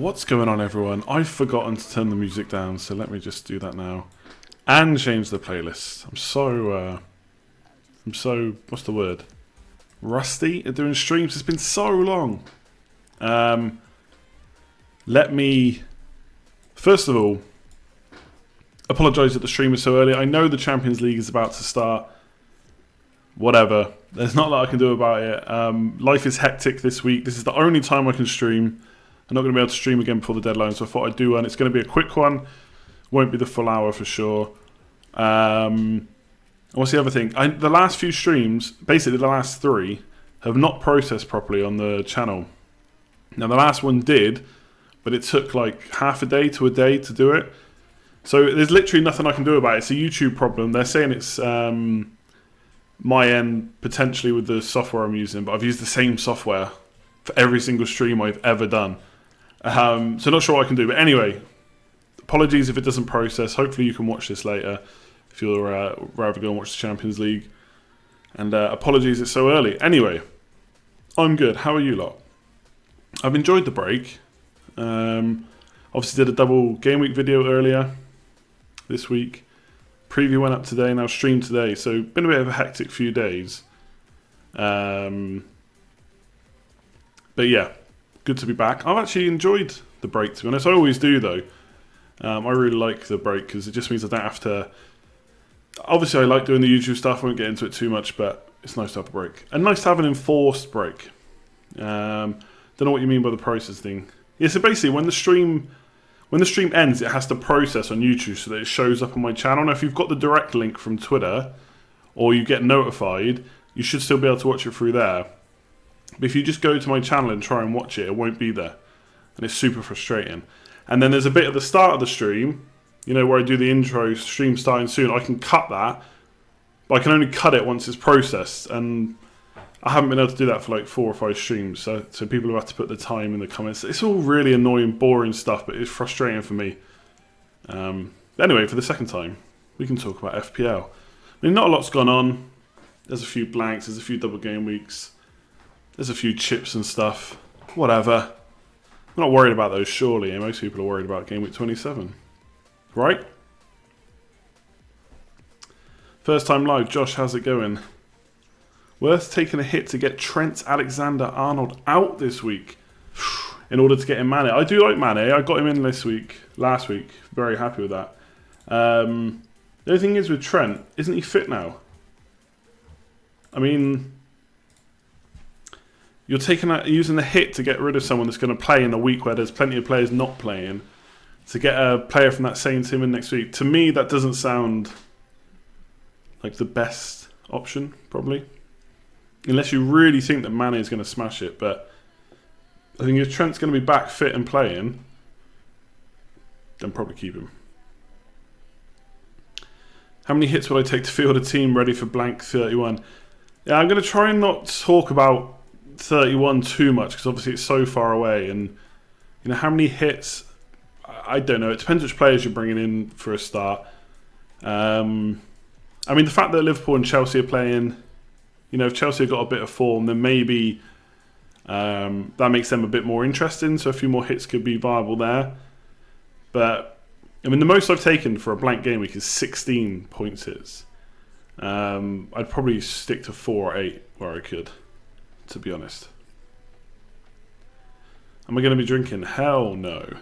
What's going on, everyone? I've forgotten to turn the music down, so let me just do that now. And change the playlist. I'm so, what's the word? Rusty at doing streams. It's been so long. Let me, first of all, apologise that the stream is so early. I know the Champions League is about to start. Whatever. There's not a lot I can do about it. Life is hectic this week. This is the only time I can stream. I'm not going to be able to stream again before the deadline, so I thought I'd do one. It's going to be a quick one. Won't be the full hour for sure. What's the other thing? The last few streams, basically the last 3, have not processed properly on the channel. Now, the last one did, but it took like half a day to a day to do it. So there's literally nothing I can do about it. It's a YouTube problem. They're saying it's my end, potentially with the software I'm using, but I've used the same software for every single stream I've ever done. So not sure what I can do. But anyway, apologies if it doesn't process. Hopefully you can watch this later if you're rather go and watch the Champions League. And apologies it's so early. Anyway, I'm good. How are you lot? I've enjoyed the break. Obviously did a double game week video earlier this week. Preview went up today, now streamed today. So been a bit of a hectic few days. But yeah, good to be back. I've actually enjoyed the break, to be honest. I always do, though. I really like the break because it just means I don't have to... Obviously, I like doing the YouTube stuff. I won't get into it too much, but it's nice to have a break. And nice to have an enforced break. Don't know what you mean by the process thing. Yeah, so basically, when the stream ends, it has to process on YouTube so that it shows up on my channel. Now, if you've got the direct link from Twitter or you get notified, you should still be able to watch it through there. But if you just go to my channel and try and watch it, it won't be there. And it's super frustrating. And then there's a bit at the start of the stream, you know, where I do the intro, stream starting soon. I can cut that, but I can only cut it once it's processed. And I haven't been able to do that for like 4 or 5 streams. So people have had to put the time in the comments. It's all really annoying, boring stuff, but it's frustrating for me. Anyway, for the second time, we can talk about FPL. I mean, not a lot's gone on. There's a few blanks, there's a few double game weeks. There's a few chips and stuff. Whatever. I'm not worried about those, surely. And most people are worried about game week 27. Right? First time live. Josh, how's it going? Worth taking a hit to get Trent Alexander-Arnold out this week in order to get him Mane. I do like Mane. I got him in last week. Very happy with that. The only thing is with Trent, isn't he fit now? I mean... You're using the hit to get rid of someone that's going to play in a week where there's plenty of players not playing. To get a player from that same team in next week. To me, that doesn't sound like the best option, probably. Unless you really think that Mane is going to smash it. But I think if Trent's going to be back fit and playing, then probably keep him. How many hits would I take to field a team ready for blank 31? Yeah, I'm going to try and not talk about 31 too much because obviously it's so far away, and you know how many hits, I don't know. It depends which players you're bringing in for a start. I mean, the fact that Liverpool and Chelsea are playing, you know, if Chelsea have got a bit of form, then maybe that makes them a bit more interesting, so a few more hits could be viable there. But I mean, the most I've taken for a blank game week is 16 points hits. I'd probably stick to 4 or 8 where I could, to be honest. Am I going to be drinking? Hell no.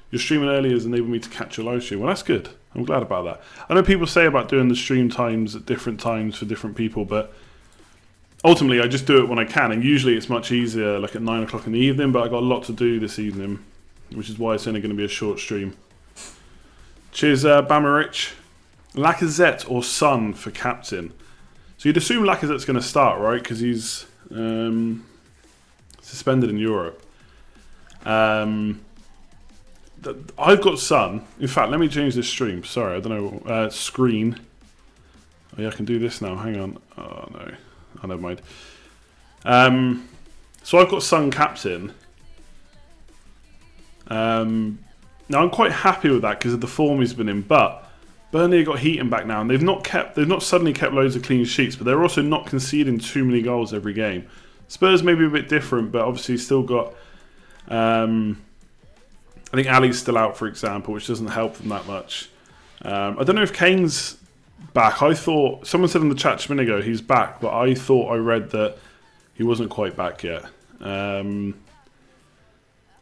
Your streaming earlier has enabled me to catch your live stream. Well, that's good. I'm glad about that. I know people say about doing the stream times at different times for different people, but ultimately I just do it when I can, and usually it's much easier like at 9 o'clock in the evening, but I've got a lot to do this evening, which is why it's only going to be a short stream. Cheers, Bamarich. Lacazette or Son for captain? So you'd assume Lacazette's going to start, right? Because he's suspended in Europe. I've got Son. In fact, let me change this stream. Sorry, I don't know. Screen. Oh yeah, I can do this now. Hang on. Oh no. Oh, never mind. So I've got Son captain. Now I'm quite happy with that because of the form he's been in, but Burnley have got Heaton back now, and they've not suddenly kept loads of clean sheets, but they're also not conceding too many goals every game. Spurs may be a bit different, but obviously still got I think Ali's still out, for example, which doesn't help them that much. I don't know if Kane's back. I thought someone said in the chat just a minute ago he's back, but I thought I read that he wasn't quite back yet. Either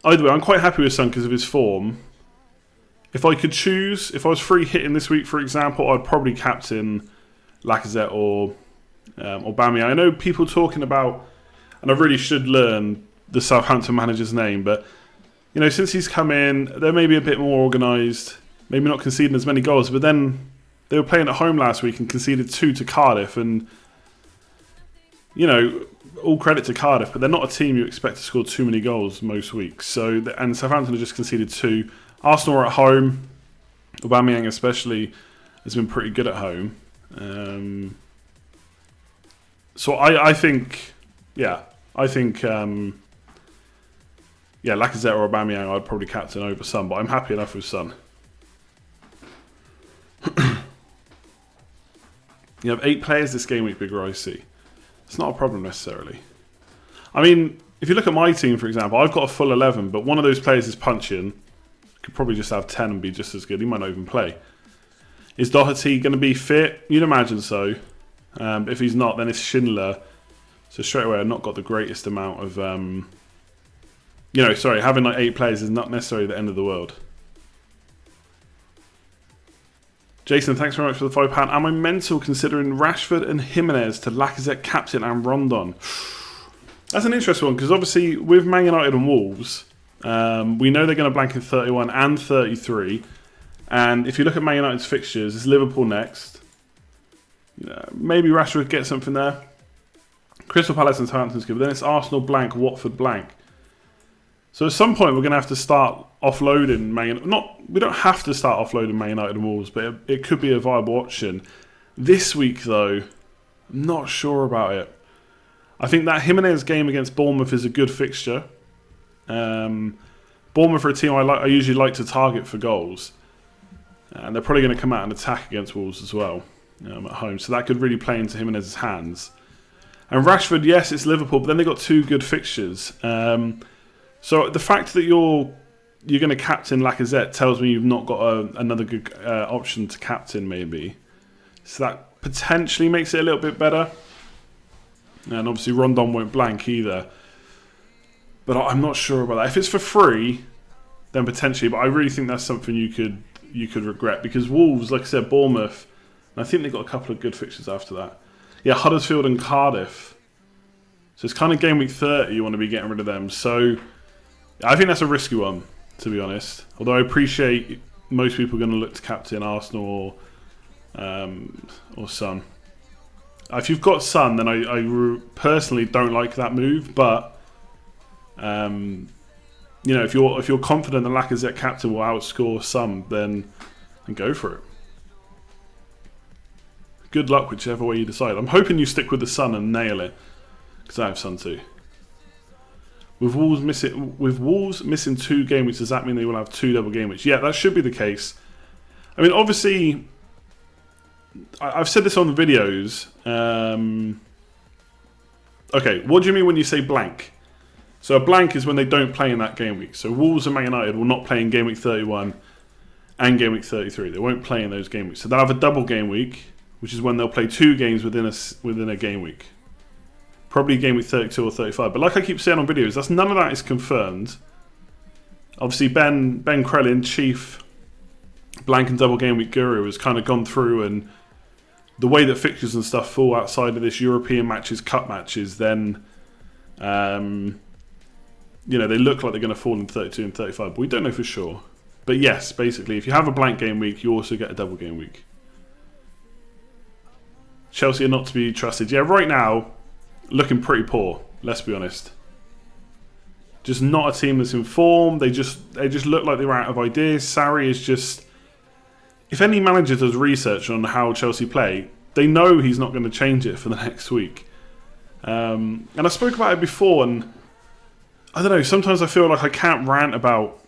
way, I'm quite happy with Son because of his form. If I could choose, if I was free hitting this week, for example, I'd probably captain Lacazette or Aubameyang. I know people talking about, and I really should learn the Southampton manager's name, but you know, since he's come in, they're maybe a bit more organised, maybe not conceding as many goals, but then they were playing at home last week and conceded 2 to Cardiff, and you know, all credit to Cardiff, but they're not a team you expect to score too many goals most weeks. So, and Southampton have just conceded 2. Arsenal are at home. Aubameyang especially has been pretty good at home. So I think, Lacazette or Aubameyang I'd probably captain over Son, but I'm happy enough with Son. You have 8 players this game week, Big Ricey. It's not a problem necessarily. I mean, if you look at my team, for example, I've got a full 11, but one of those players is punching. Could probably just have 10 and be just as good. He might not even play. Is Doherty going to be fit? You'd imagine so. If he's not, then it's Schindler. So straight away, I've not got the greatest amount of... having like 8 players is not necessarily the end of the world. Jason, thanks very much for the £5. Am I mental considering Rashford and Jimenez to Lacazette captain and Rondon? That's an interesting one, because obviously with Man United and Wolves, we know they're going to blank in 31 and 33. And if you look at Man United's fixtures, it's Liverpool next. Maybe Rashford gets something there. Crystal Palace and Southampton's good, but then it's Arsenal blank, Watford blank. So at some point we're going to have to start offloading Man United. We don't have to start offloading Man United and Wolves, but it could be a viable option. This week though, I'm not sure about it. I think that Jimenez game against Bournemouth is a good fixture. Bournemouth are a team I usually like to target for goals. And they're probably going to come out and attack against Wolves as well at home. So that could really play into Jimenez's hands. And Rashford, yes, it's Liverpool, but then they've got 2 good fixtures. So the fact that you're going to captain Lacazette tells me you've not got another good option to captain, maybe. So that potentially makes it a little bit better. And obviously Rondon won't blank either. But I'm not sure about that. If it's for free, then potentially. But I really think that's something you could regret. Because Wolves, like I said, Bournemouth, and I think they've got a couple of good fixtures after that. Yeah, Huddersfield and Cardiff. So it's kind of game week 30 you want to be getting rid of them. So I think that's a risky one, to be honest. Although I appreciate most people are going to look to captain Arsenal or Son. If you've got Son, then I personally don't like that move. But if you're confident the Lacazette captain will outscore Son, then go for it. Good luck whichever way you decide. I'm hoping you stick with the Son and nail it, because I have Son too. With Wolves missing 2 game weeks, does that mean they will have 2 double game weeks? Yeah, that should be the case. I mean, obviously, I've said this on the videos. Okay, what do you mean when you say blank? So a blank is when they don't play in that game week. So Wolves and Man United will not play in game week 31 and game week 33. They won't play in those game weeks. So they'll have a double game week, which is when they'll play 2 games within a game week. Probably game week 32 or 35. But like I keep saying on videos, none of that is confirmed. Obviously, Ben Krellin, chief blank and double game week guru, has kind of gone through, and the way that fixtures and stuff fall outside of this European matches, cup matches, then they look like they're going to fall in 32 and 35. But we don't know for sure. But yes, basically, if you have a blank game week, you also get a double game week. Chelsea are not to be trusted. Yeah, right now, looking pretty poor, let's be honest. Just not a team that's in form. They just look like they're out of ideas. Sarri is just... If any manager does research on how Chelsea play, they know he's not going to change it for the next week. And I spoke about it before, and I don't know, sometimes I feel like I can't rant about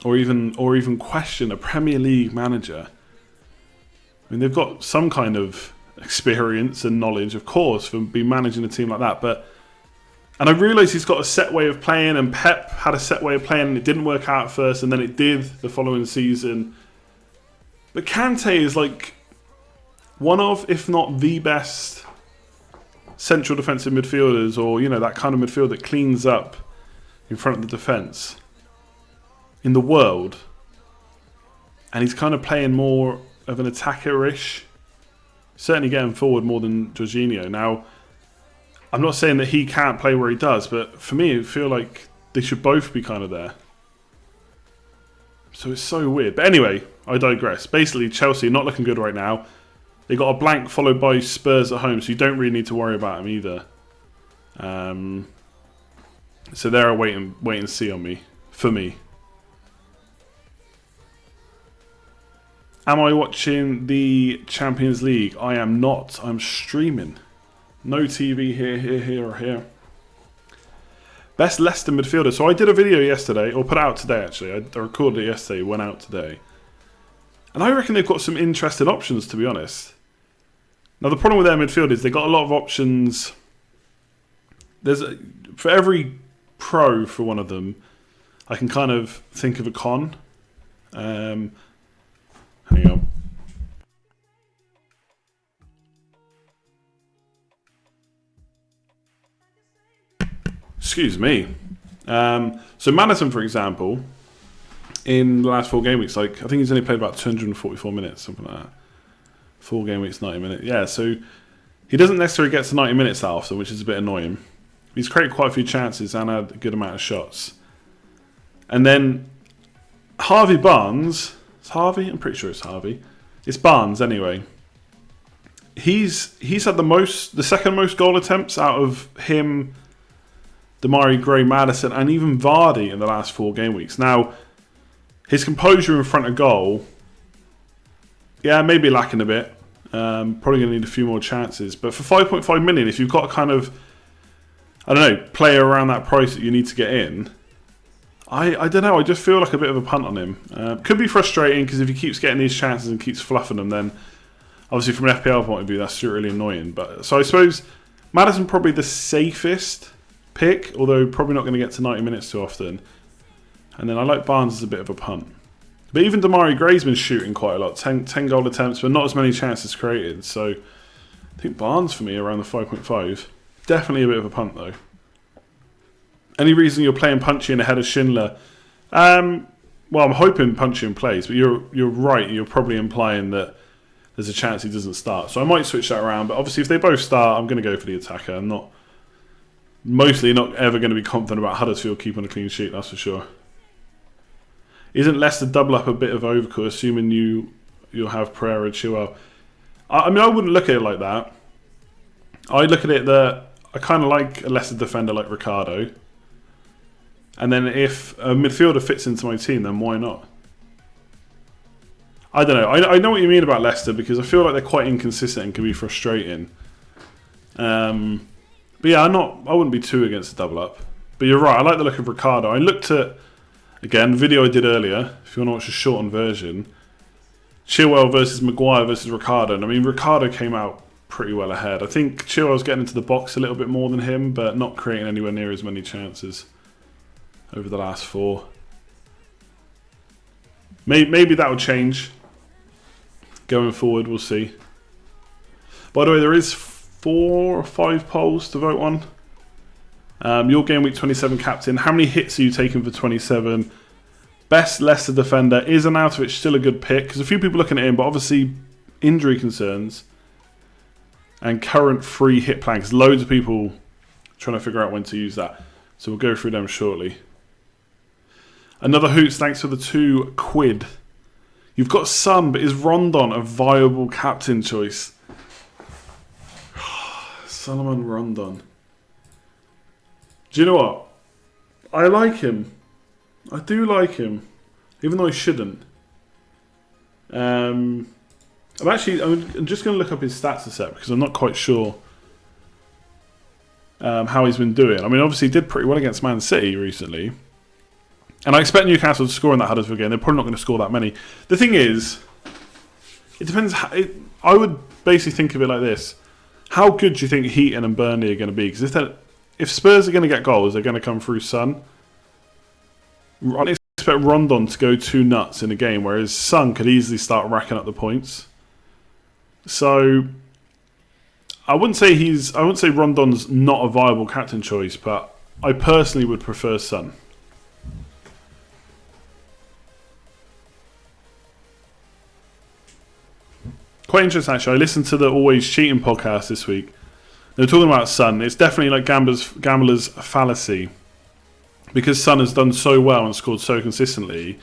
or even question a Premier League manager. I mean, they've got some kind of experience and knowledge, of course, from being managing a team like that, but And I realise he's got a set way of playing, and Pep had a set way of playing, and it didn't work out at first, and then it did the following season. But Kante is like one of, if not the best central defensive midfielders, or, you know, that kind of midfield that cleans up in front of the defence in the world. And he's kind of playing more of an attacker-ish. Certainly getting forward more than Jorginho. Now, I'm not saying that he can't play where he does, but for me, I feel like they should both be kind of there. So it's so weird. But anyway, I digress. Basically, Chelsea not looking good right now. They got a blank followed by Spurs at home, so you don't really need to worry about them either. So they're a wait and see on me. For me. Am I watching the Champions League? I am not. I'm streaming. No TV here, or here. Best Leicester midfielder. So I did a video yesterday, or put it out today actually. I recorded it yesterday, went out today. And I reckon they've got some interesting options, to be honest. Now the problem with their midfield is they've got a lot of options. For every pro for one of them, I can kind of think of a con. Hang on. Excuse me. So Madison, for example, in the last 4 game weeks, like I think he's only played about 244 minutes, something like that. 4 game weeks, 90 minutes. Yeah, so he doesn't necessarily get to 90 minutes that often, which is a bit annoying. He's created quite a few chances and had a good amount of shots. And then Harvey Barnes. It's Harvey? I'm pretty sure it's Harvey. It's Barnes anyway. He's had the second most goal attempts out of him, Damari Gray, Madison, and even Vardy in the last 4 game weeks. Now, his composure in front of goal, yeah, maybe lacking a bit. Probably going to need a few more chances. But for 5.5 million, if you've got a kind of, I don't know, player around that price that you need to get in, I don't know, I just feel like a bit of a punt on him. Could be frustrating because if he keeps getting these chances and keeps fluffing them, then obviously from an FPL point of view, that's really annoying. But so I suppose Madison probably the safest pick, although probably not going to get to 90 minutes too often. And then I like Barnes as a bit of a punt. But even Damari Gray's been shooting quite a lot. 10 goal attempts, but not as many chances created. So I think Barnes for me around the 5.5. Definitely a bit of a punt though. Any reason you're playing Punchy in ahead of Schindler? Well, I'm hoping Punchy plays, but you're right. You're probably implying that there's a chance he doesn't start. So I might switch that around. But obviously if they both start, I'm going to go for the attacker. I'm mostly not ever going to be confident about Huddersfield keeping a clean sheet, that's for sure. Isn't Leicester double up a bit of overkill, assuming you'll have Pereira, Chilwell? I mean, I wouldn't look at it like that. I look at it that I kind of like a Leicester defender like Ricardo. And then if a midfielder fits into my team, then why not? I don't know. I know what you mean about Leicester because I feel like they're quite inconsistent and can be frustrating. But yeah, I wouldn't be too against a double up. But you're right, I like the look of Ricardo. I looked at, again, the video I did earlier, if you want to watch a shortened version. Chilwell versus Maguire versus Ricardo. And I mean, Ricardo came out pretty well ahead. I think Chilwell's getting into the box a little bit more than him, but not creating anywhere near as many chances over the last 4. Maybe that will change going forward, we'll see. By the way, there is 4 or 5 polls to vote on. Your game week 27 captain. How many hits are you taking for 27? Best Leicester defender. Is Arnautovic still a good pick? Because a few people looking at him, but obviously injury concerns and current free hit plan. Because loads of people trying to figure out when to use that. So we'll go through them shortly. Another Hoots, thanks for the £2. You've got Son, but is Rondon a viable captain choice? Solomon Rondon. Do you know what? I like him. I do like him. Even though I shouldn't. I'm just going to look up his stats a sec because I'm not quite sure how he's been doing. I mean, obviously he did pretty well against Man City recently. And I expect Newcastle to score in that Huddersfield game. They're probably not going to score that many. The thing is, it depends. I would basically think of it like this. How good do you think Heaton and Burnley are going to be? Because if they're if Spurs are going to get goals, they're going to come through Son. I don't expect Rondon to go too nuts in a game, whereas Son could easily start racking up the points. So I wouldn't say Rondon's not a viable captain choice, but I personally would prefer Son. Quite interesting, actually. I listened to the Always Cheating podcast this week. They were talking about Son. It's definitely like gambler's fallacy. Because Son has done so well and scored so consistently,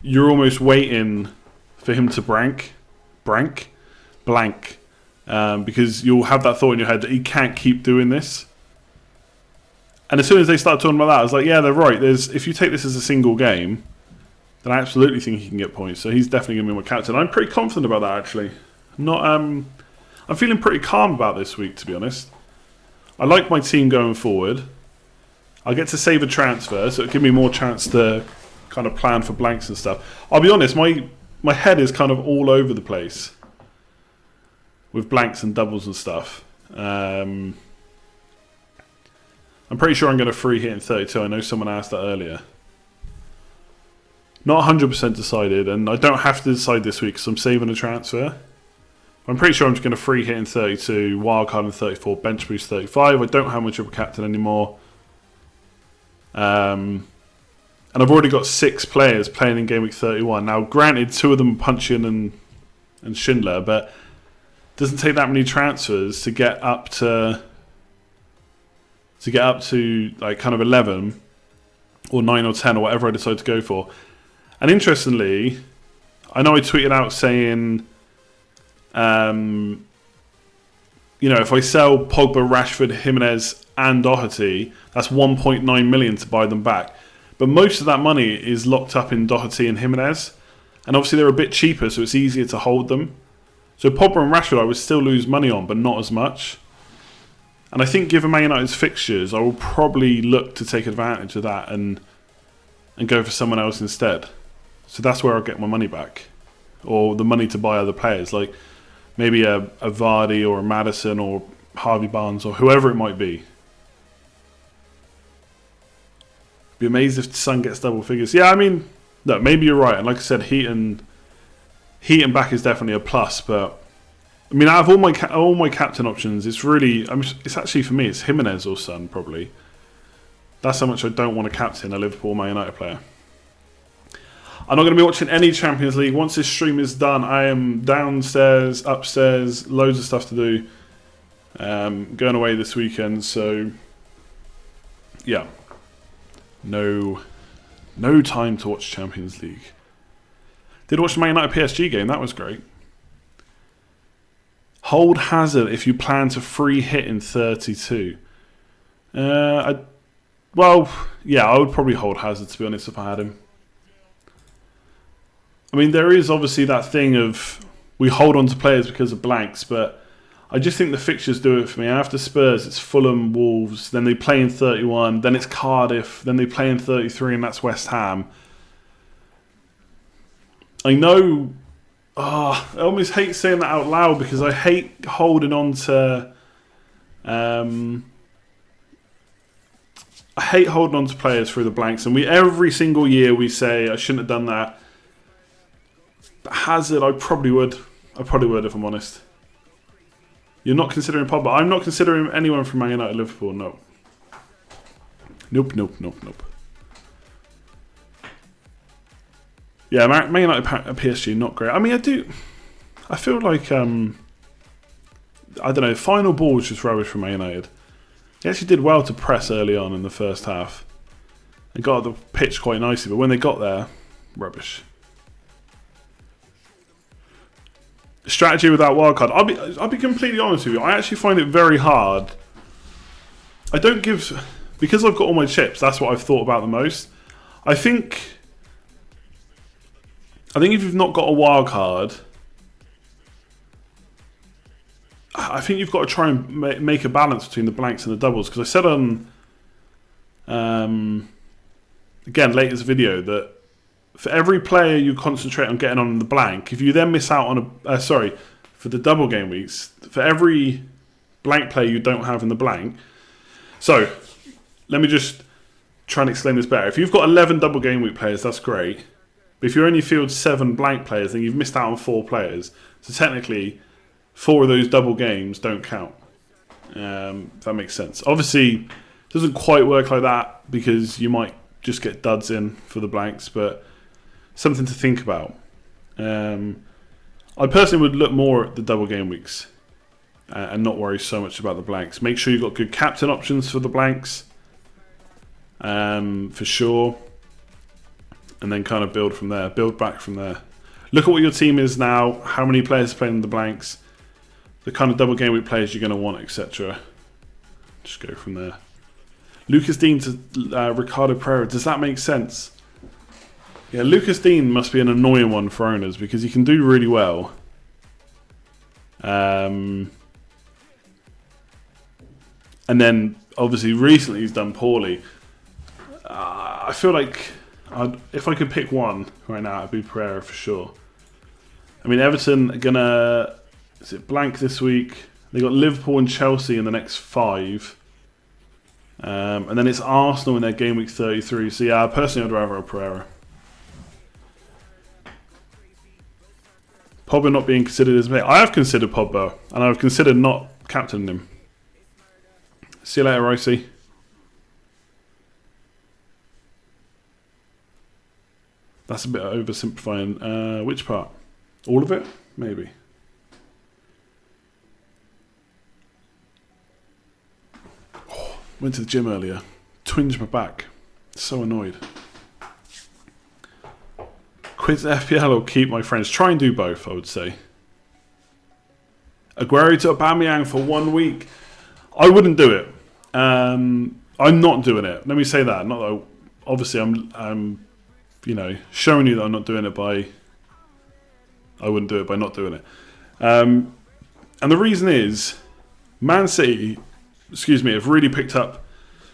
you're almost waiting for him to blank. Because you'll have that thought in your head that he can't keep doing this. And as soon as they start talking about that, I was like, yeah, they're right. If you take this as a single game, then I absolutely think he can get points. So he's definitely going to be my captain. I'm pretty confident about that, actually. I'm feeling pretty calm about this week, to be honest. I like my team going forward. I get to save a transfer, so it'll give me more chance to kind of plan for blanks and stuff. I'll be honest, my head is kind of all over the place with blanks and doubles and stuff. I'm pretty sure I'm going to free hit in 32. I know someone asked that earlier. Not 100% decided, and I don't have to decide this week because I'm saving a transfer. I'm pretty sure I'm just going to free hit in 32, wildcard in 34, bench boost 35. I don't have my triple captain anymore. And I've already got 6 players playing in Game Week 31. Now, granted, 2 of them are Punchin and Schindler, but it doesn't take that many transfers to get up to like kind of 11 or 9 or 10 or whatever I decide to go for. And interestingly, I know I tweeted out saying, if I sell Pogba, Rashford, Jimenez and Doherty, that's 1.9 million to buy them back. But most of that money is locked up in Doherty and Jimenez. And obviously they're a bit cheaper, so it's easier to hold them. So Pogba and Rashford I would still lose money on, but not as much. And I think given Man United's fixtures, I will probably look to take advantage of that and go for someone else instead. So that's where I'll get my money back. Or the money to buy other players, like maybe a Vardy or a Maddison or Harvey Barnes or whoever it might be. Be amazed if the Son gets double figures. Yeah, I mean, no, maybe you're right. And like I said, Heat and back is definitely a plus. But I mean, out of all my captain options, it's really, it's actually for me, it's Jimenez or Son probably. That's how much I don't want to captain a Liverpool or Man United player. I'm not going to be watching any Champions League. Once this stream is done, I am downstairs, upstairs, loads of stuff to do. Going away this weekend, so yeah. No time to watch Champions League. Did watch the Man United PSG game, that was great. Hold Hazard if you plan to free hit in 32. I would probably hold Hazard, to be honest, if I had him. I mean, there is obviously that thing of we hold on to players because of blanks, but I just think the fixtures do it for me. After Spurs, it's Fulham, Wolves, then they play in 31, then it's Cardiff, then they play in 33, and that's West Ham. I know, I almost hate saying that out loud because I hate holding on to... I hate holding on to players through the blanks, and every single year we say, I shouldn't have done that. But Hazard, I probably would if I'm honest. You're not considering Pogba. I'm not considering anyone from Man United, Liverpool. No. Nope. Yeah, Man United, PSG, not great. I mean, I feel like I don't know. Final ball was just rubbish for Man United. They actually did well to press early on in the first half. They got the pitch quite nicely, but when they got there, rubbish. Strategy without wildcard. I'll be completely honest with you. I actually find it very hard. I don't give... Because I've got all my chips, that's what I've thought about the most. I think if you've not got a wildcard, I think you've got to try and make a balance between the blanks and the doubles. Because I said on, again, latest video, that for every player you concentrate on getting on the blank, if you then miss out on for the double game weeks, for every blank player you don't have in the blank, So, let me just try and explain this better. If you've got 11 double game week players, that's great. But if you only field 7 blank players, then you've missed out on 4 players. So technically, 4 of those double games don't count. If that makes sense. Obviously, it doesn't quite work like that because you might just get duds in for the blanks, but something to think about. I personally would look more at the double game weeks and not worry so much about the blanks. Make sure you've got good captain options for the blanks, for sure. And then kind of build from there, build back from there. Look at what your team is now, how many players are playing the blanks, the kind of double game week players you're going to want, etc. Just go from there. Lucas Dean to Ricardo Pereira, does that make sense? Yeah, Lucas Dean must be an annoying one for owners because he can do really well. And then, obviously, recently he's done poorly. I feel like if I could pick one right now, it'd be Pereira for sure. I mean, Everton are going to... Is it blank this week? They got Liverpool and Chelsea in the next 5. And then it's Arsenal in their game week 33. So yeah, personally I'd rather have Pereira. Pogba not being considered as mate. I have considered Pogba, and I've considered not captaining him. See you later, Ricey. That's a bit oversimplifying. Which part? All of it? Maybe. Oh, went to the gym earlier. Twinged my back. So annoyed. Quit FPL or keep my friends. Try and do both, I would say. Aguero to Aubameyang for 1 week. I wouldn't do it. I'm not doing it. Let me say that. Not that obviously I'm showing you that I'm not doing it by... I wouldn't do it by not doing it. And the reason is, Man City, have really picked up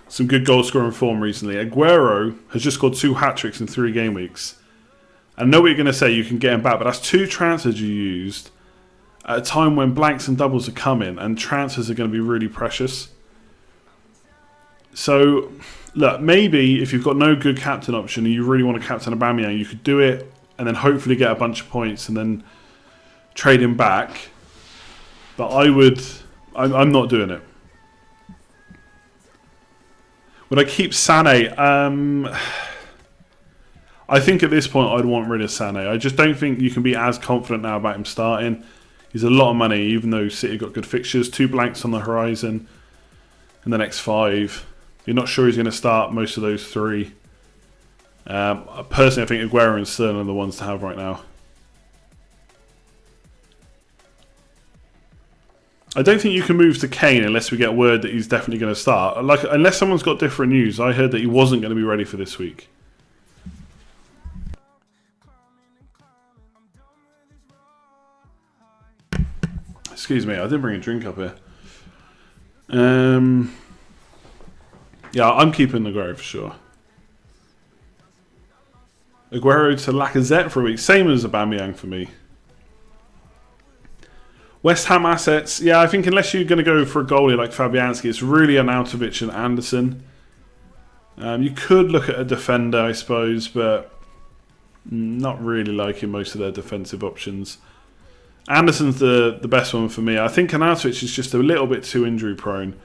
some good goal scoring form recently. Aguero has just scored 2 hat-tricks in 3 game weeks. I know what you're going to say, you can get him back, but that's 2 transfers you used at a time when blanks and doubles are coming, and transfers are going to be really precious. So, look, maybe if you've got no good captain option and you really want to captain Aubameyang, you could do it and then hopefully get a bunch of points and then trade him back. But I'm not doing it. Would I keep Sané? I think at this point I'd want rid of Sané. I just don't think you can be as confident now about him starting. He's a lot of money, even though City got good fixtures. 2 blanks on the horizon in the next 5. You're not sure he's going to start most of those 3. Personally, I think Aguero and Sterling are the ones to have right now. I don't think you can move to Kane unless we get word that he's definitely going to start. Unless someone's got different news. I heard that he wasn't going to be ready for this week. Excuse me, I did bring a drink up here. Yeah, I'm keeping Aguero for sure. Aguero to Lacazette for a week. Same as Aubameyang for me. West Ham assets. Yeah, I think unless you're going to go for a goalie like Fabianski, it's really Arnautovic and Anderson. You could look at a defender, I suppose, but not really liking most of their defensive options. Anderson's the best one for me. I think Arnautovic is just a little bit too injury prone.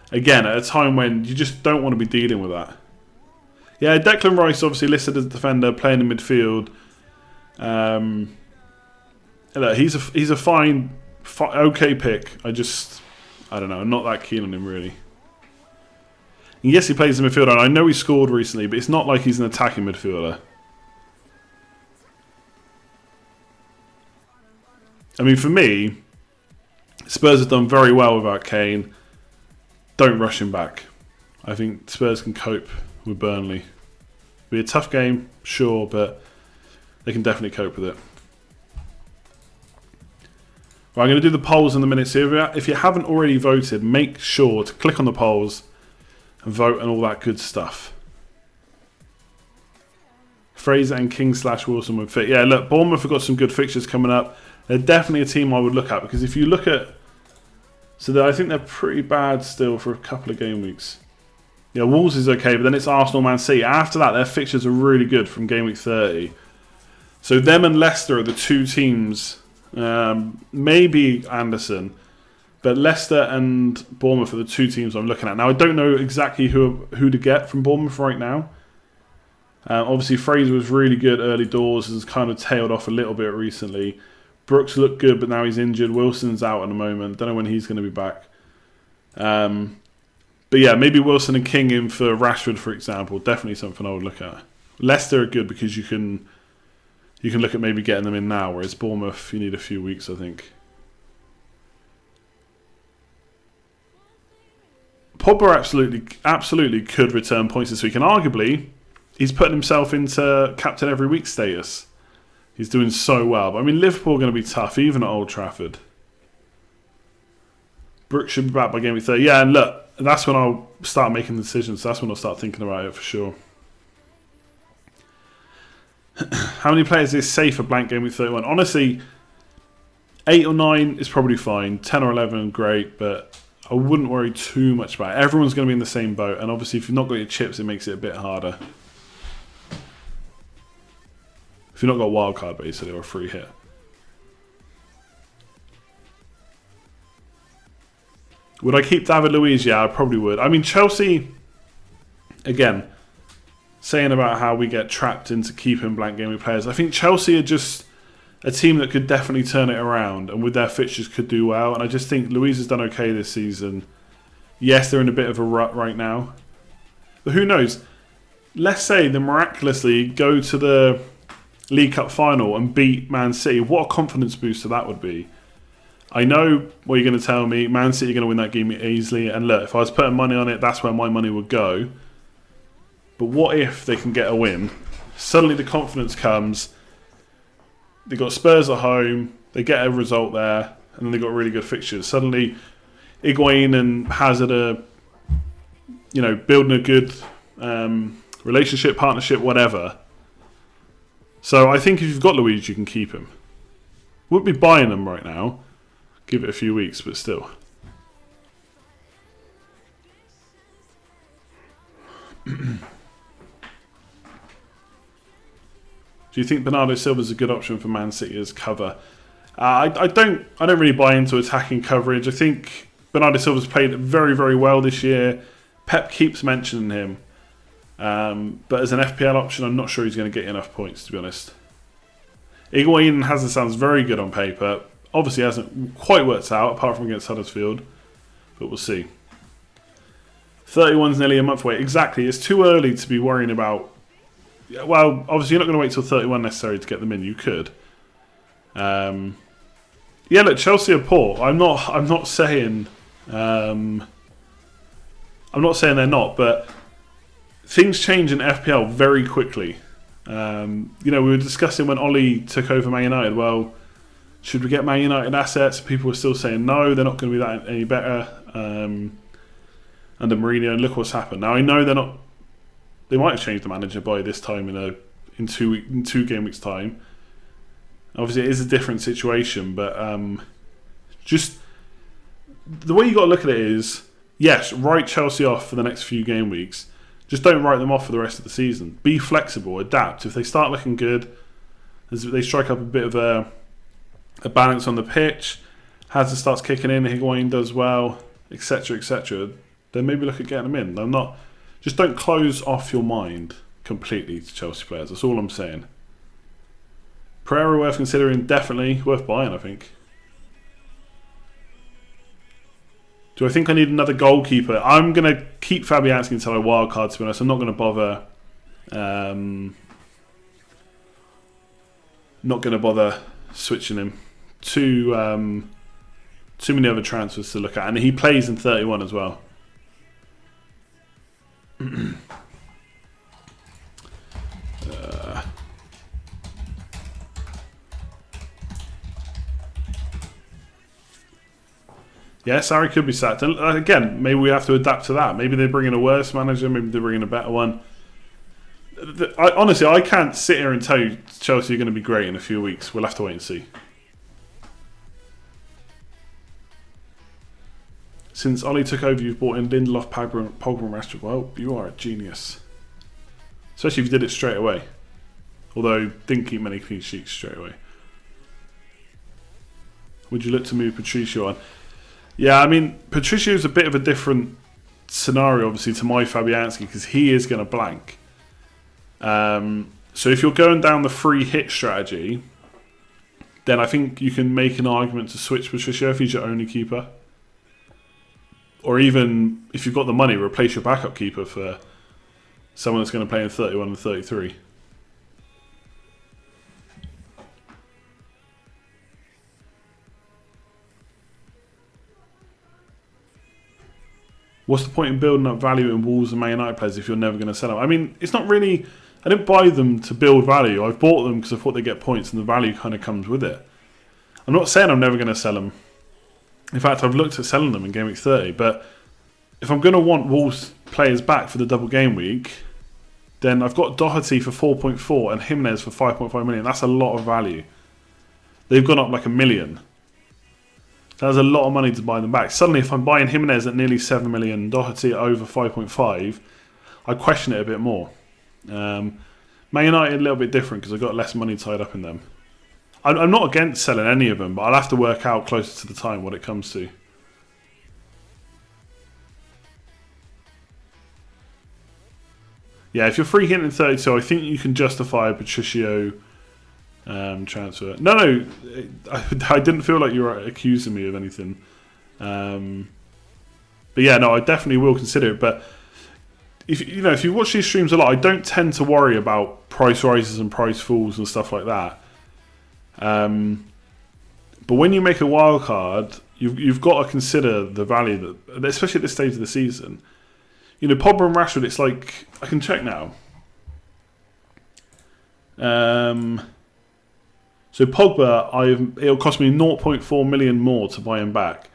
Again, at a time when you just don't want to be dealing with that. Yeah, Declan Rice obviously listed as a defender, playing in midfield. He's a fine, okay pick. I don't know, I'm not that keen on him really. And yes, he plays in midfield, and I know he scored recently, but it's not like he's an attacking midfielder. I mean, for me, Spurs have done very well without Kane. Don't rush him back. I think Spurs can cope with Burnley. It'll be a tough game, sure, but they can definitely cope with it. Right, I'm going to do the polls in a minute. So if you haven't already voted, make sure to click on the polls and vote and all that good stuff. Fraser and King/Wilson would fit. Yeah, look, Bournemouth have got some good fixtures coming up. They're definitely a team I would look at, because if you look at... I think they're pretty bad still for a couple of game weeks. Yeah, Wolves is okay, but then it's Arsenal, Man City. After that, their fixtures are really good from game week 30. So them and Leicester are the two teams, maybe Anderson, but Leicester and Bournemouth are the two teams I'm looking at. Now, I don't know exactly who to get from Bournemouth right now. Obviously, Fraser was really good early doors, has kind of tailed off a little bit recently. Brooks looked good, but now he's injured. Wilson's out at the moment. Don't know when he's going to be back. But yeah, maybe Wilson and King in for Rashford, for example. Definitely something I would look at. Leicester are good because you can look at maybe getting them in now, whereas Bournemouth, you need a few weeks, I think. Pogba absolutely could return points this week, and arguably, he's putting himself into captain every week status. He's doing so well. But I mean, Liverpool are going to be tough, even at Old Trafford. Brooks should be back by game week 30. Yeah, and look, that's when I'll start making decisions. That's when I'll start thinking about it for sure. How many players is safe for blank game week 31? Honestly, 8 or 9 is probably fine. 10 or 11, great, but I wouldn't worry too much about it. Everyone's going to be in the same boat, and obviously if you've not got your chips, it makes it a bit harder. If you've not got a wild card, basically, or a free hit. Would I keep David Luiz? Yeah, I probably would. I mean, Chelsea, again, saying about how we get trapped into keeping blank game week players. I think Chelsea are just a team that could definitely turn it around, and with their fixtures could do well. And I just think Luiz has done okay this season. Yes, they're in a bit of a rut right now. But who knows? Let's say they miraculously go to the League Cup final and beat Man City. What a confidence booster that would be. I know what you're going to tell me. Man City are going to win that game easily. And look, if I was putting money on it, that's where my money would go. But what if they can get a win? Suddenly the confidence comes. They've got Spurs at home. They get a result there. And then they've got really good fixtures. Suddenly, Higuain and Hazard are, building a good relationship, partnership, whatever. So I think if you've got Luiz, you can keep him. Wouldn't be buying them right now. Give it a few weeks, but still. Do you think Bernardo Silva is a good option for Man City as cover? I don't really buy into attacking coverage. I think Bernardo Silva's played very, very well this year. Pep keeps mentioning him. But as an FPL option, I'm not sure he's going to get enough points, to be honest. Higuain and Hazard sounds very good on paper. Obviously hasn't quite worked out, apart from against Huddersfield. But we'll see. 31's nearly a month away. Exactly, it's too early to be worrying about... Well, obviously you're not going to wait till 31 necessarily to get them in. You could. Yeah, look, Chelsea are poor. I'm not saying... I'm not saying they're not, but... Things change in FPL very quickly. We were discussing when Ollie took over Man United. Well, should we get Man United assets? People were still saying no, they're not going to be that any better under Mourinho. And look what's happened. Now I know they're not. They might have changed the manager by this time in 2 game weeks time. Obviously, it is a different situation, but just the way you got to look at it is yes, write Chelsea off for the next few game weeks. Just don't write them off for the rest of the season. Be flexible, adapt. If they start looking good, they strike up a bit of a balance on the pitch, Hazard starts kicking in, Higuain does well, etc., then maybe look at getting them in. Just don't close off your mind completely to Chelsea players. That's all I'm saying. Pereira worth considering, definitely worth buying, I think. Do I think I need another goalkeeper? I'm going to keep Fabianski until I wildcard, to be honest. I'm not going to bother... not going to bother switching him. Too many other transfers to look at. And he plays in 31 as well. Yeah, Sarri could be sacked. And again, maybe we have to adapt to that. Maybe they bring in a worse manager. Maybe they bring in a better one. Honestly, I can't sit here and tell you Chelsea are going to be great in a few weeks. We'll have to wait and see. Since Ollie took over, you've bought in Lindelof, Pogba and Rashford. Well, you are a genius. Especially if you did it straight away. Although, didn't keep many clean sheets straight away. Would you look to move Patricio on? Yeah, I mean, Patricio's a bit of a different scenario, obviously, to my Fabianski, because he is going to blank. So if you're going down the free hit strategy, then I think you can make an argument to switch Patricio if he's your only keeper. Or even, if you've got the money, replace your backup keeper for someone that's going to play in 31 and 33. What's the point in building up value in Wolves and Man United players if you're never going to sell them? I mean, it's not really... I didn't buy them to build value. I've bought them because I thought they get points and the value kind of comes with it. I'm not saying I'm never going to sell them. In fact, I've looked at selling them in Game Week 30, but if I'm going to want Wolves players back for the double game week, then I've got Doherty for 4.4 and Jimenez for 5.5 million. That's a lot of value. They've gone up like $1 million. That's a lot of money to buy them back. Suddenly, if I'm buying Jimenez at nearly 7 million, Doherty at over 5.5, I question it a bit more. Man United a little bit different because I've got less money tied up in them. I'm not against selling any of them, but I'll have to work out closer to the time what it comes to. Yeah, if you're free hitting 32, I think you can justify a Patricio transfer. No, I didn't feel like you were accusing me of anything. But yeah, no, I definitely will consider it. But if you watch these streams a lot, I don't tend to worry about price rises and price falls and stuff like that. But when you make a wild card, you've got to consider the value that, especially at this stage of the season. You know, Pogba and Rashford, it's like, I can check now. So Pogba, it'll cost me 0.4 million more to buy him back.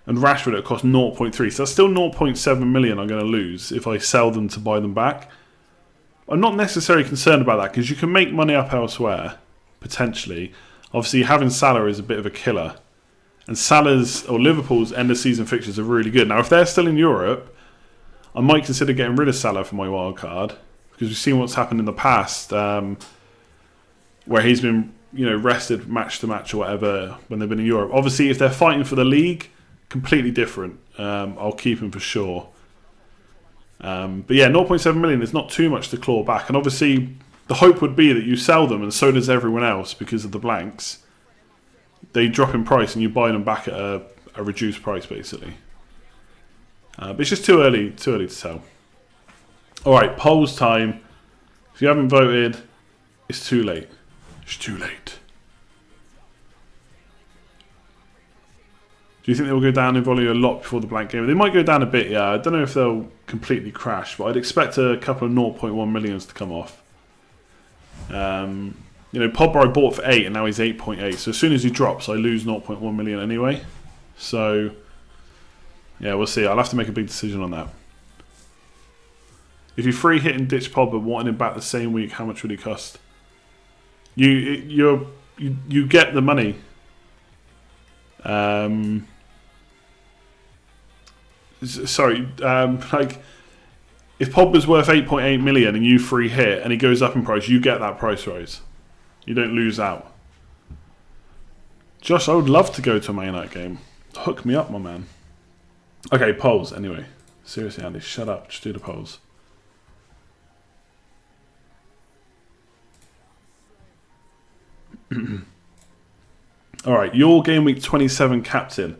And Rashford, it'll cost 0.3. So that's still 0.7 million I'm going to lose if I sell them to buy them back. I'm not necessarily concerned about that because you can make money up elsewhere, potentially. Obviously, having Salah is a bit of a killer. And Salah's, or Liverpool's, end of season fixtures are really good. Now, if they're still in Europe, I might consider getting rid of Salah for my wild card because we've seen what's happened in the past, where he's been, rested match to match or whatever when they've been in Europe. Obviously, if they're fighting for the league, completely different. I'll keep him for sure. But yeah, 0.7 million is not too much to claw back, and obviously the hope would be that you sell them, and so does everyone else because of the blanks. They drop in price, and you buy them back at a reduced price, basically. But it's just too early to tell. All right, polls time. If you haven't voted, it's too late. It's too late. Do you think they will go down in volume a lot before the blank game? They might go down a bit, yeah. I don't know if they'll completely crash, but I'd expect a couple of 0.1 millions to come off. Pogba I bought for 8 and now he's 8.8. So as soon as he drops, I lose 0.1 million anyway. So, yeah, we'll see. I'll have to make a big decision on that. If you free hit and ditch Pogba, wanting him back the same week, how much would he cost? You get the money. If Pogba's worth 8.8 million and you free hit and he goes up in price, you get that price rise. You don't lose out. Josh, I would love to go to a Man United game. Hook me up, my man. Okay, polls, anyway. Seriously, Andy, shut up. Just do the polls. Alright, your game week 27 captain.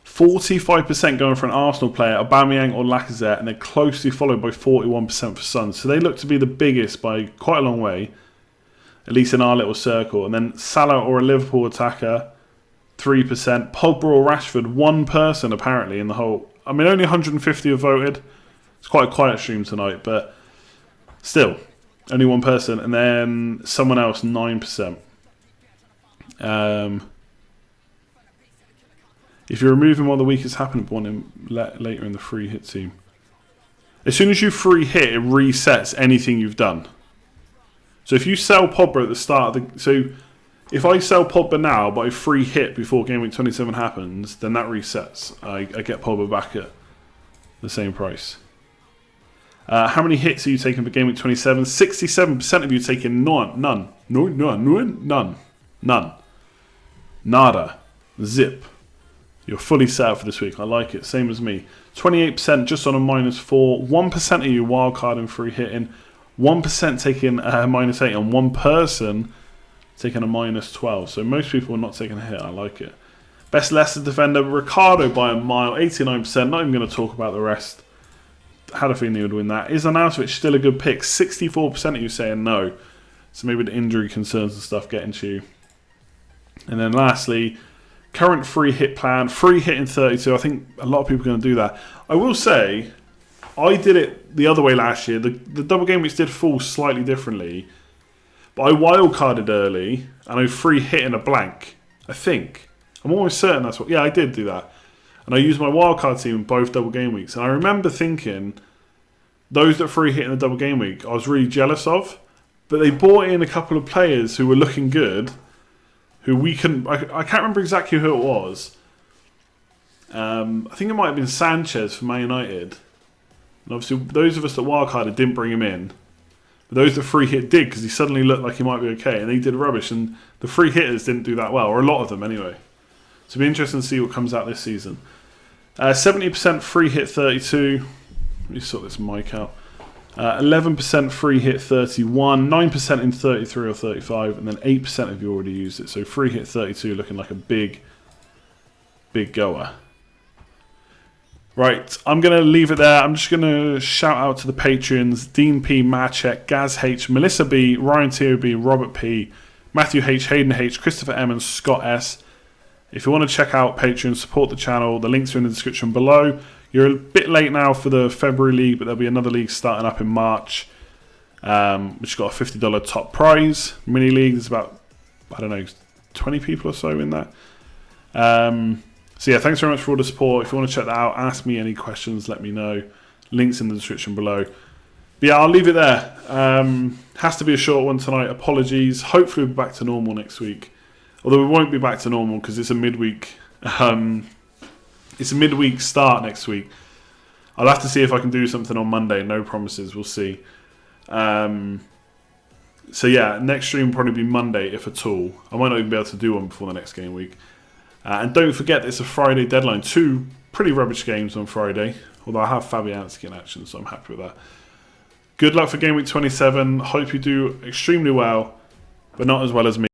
45% going for an Arsenal player, Aubameyang or Lacazette, and they're closely followed by 41% for Son. So they look to be the biggest by quite a long way, at least in our little circle. And then Salah or a Liverpool attacker, 3%. Pogba or Rashford, one person apparently in the whole. I mean, only 150 have voted. It's quite a quiet stream tonight, but still, only one person. And then someone else, 9%. If you remove him while the week is happening, want him later in the free hit team. As soon as you free hit, it resets anything you've done. So if you sell Pogba at the start of the... So If I sell Pogba now, but I free hit before game week 27 happens, then that resets. I get Pogba back at the same price. How many hits are you taking for game week 27? 67% of you taking none. None. Nada. Zip. You're fully set up for this week. I like it. Same as me. 28% just on a -4. 1% of you wildcard and free hitting. 1% taking a -8. And 1 person taking a -12. So most people are not taking a hit. I like it. Best Leicester defender, Ricardo by a mile. 89%. Not even going to talk about the rest. Had a feeling he would win that. Is Arnautovic still a good pick? 64% of you saying no. So maybe the injury concerns and stuff getting to you. And then lastly, current free hit plan. Free hit in 32. I think a lot of people are going to do that. I will say, I did it the other way last year. The double game weeks did fall slightly differently. But I wildcarded early and I free hit in a blank. I think. I'm almost certain that's what... Yeah, I did do that. And I used my wildcard team in both double game weeks. And I remember thinking, those that free hit in the double game week, I was really jealous of. But they brought in a couple of players who were looking good, who we couldn't... I can't remember exactly who it was. I think it might have been Sanchez for Man United. And obviously, those of us that wildcarded didn't bring him in. But those that free hit did, because he suddenly looked like he might be okay. And he did rubbish. And the free hitters didn't do that well, or a lot of them anyway. So it'll be interesting to see what comes out this season. 70% free hit 32. Let me sort this mic out. 11% free hit 31. 9% in 33 or 35. And then 8% of you already used it. So free hit 32 looking like a big goer. Right, I'm going to leave it there. I'm just going to shout out to the patrons. Dean P, Marchek, Gaz H, Melissa B, Ryan T.O.B, Robert P, Matthew H, Hayden H, Christopher M and Scott S. If you want to check out Patreon, support the channel, the links are in the description below. You're a bit late now for the February League, but there'll be another league starting up in March, which has got a $50 top prize. Mini league, there's about, 20 people or so in that. So yeah, thanks very much for all the support. If you want to check that out, ask me any questions, let me know. Links in the description below. But yeah, I'll leave it there. Has to be a short one tonight. Apologies. Hopefully we'll be back to normal next week. Although we won't be back to normal because it's a midweek. It's a midweek start next week. I'll have to see if I can do something on Monday. No promises. We'll see. So yeah, next stream will probably be Monday, if at all. I might not even be able to do one before the next game week. And don't forget, it's a Friday deadline. 2 pretty rubbish games on Friday. Although I have Fabianski in action, so I'm happy with that. Good luck for game week 27. Hope you do extremely well, but not as well as me.